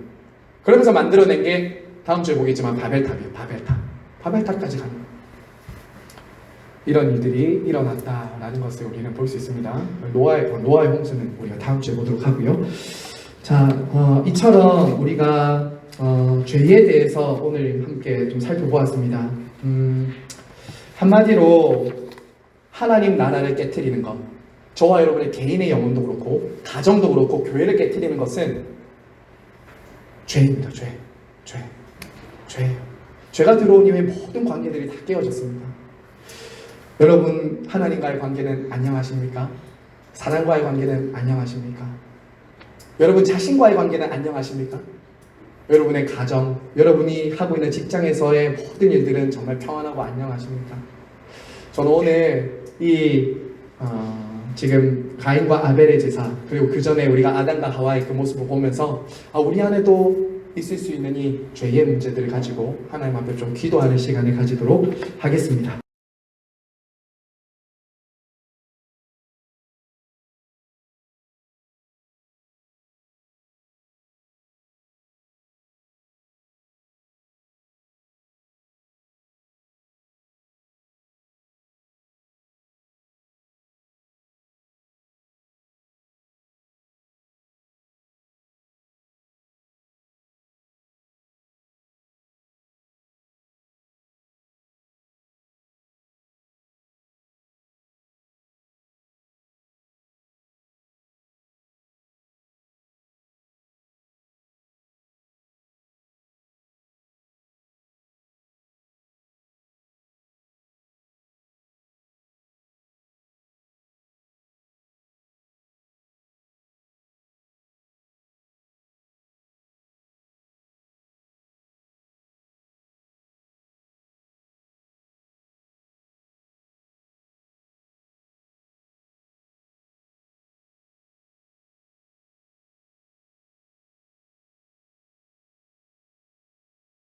그러면서 만들어낸 게 다음 주에 보겠지만 바벨탑이에요. 바벨탑. 바벨탑까지 가는 거예요. 이런 일들이 일어났다라는 것을 우리는 볼 수 있습니다. 노아의 홍수는 우리가 다음 주에 보도록 하고요. 자, 이처럼 우리가 죄에 대해서 오늘 함께 좀 살펴보았습니다. 한마디로 하나님 나라를 깨트리는 것, 저와 여러분의 개인의 영혼도 그렇고 가정도 그렇고 교회를 깨트리는 것은 죄입니다. 죄예요. 죄가 들어온 이후에 모든 관계들이 다 깨어졌습니다. 여러분 하나님과의 관계는 안녕하십니까? 사랑과의 관계는 안녕하십니까? 여러분 자신과의 관계는 안녕하십니까? 여러분의 가정, 여러분이 하고 있는 직장에서의 모든 일들은 정말 평안하고 안녕하십니까? 저는 오늘 지금 가인과 아벨의 제사 그리고 그 전에 우리가 아담과 하와의 그 모습을 보면서 우리 안에도 있을 수 있는 이 죄의 문제들을 가지고 하나님 앞에 좀 기도하는 시간을 가지도록 하겠습니다.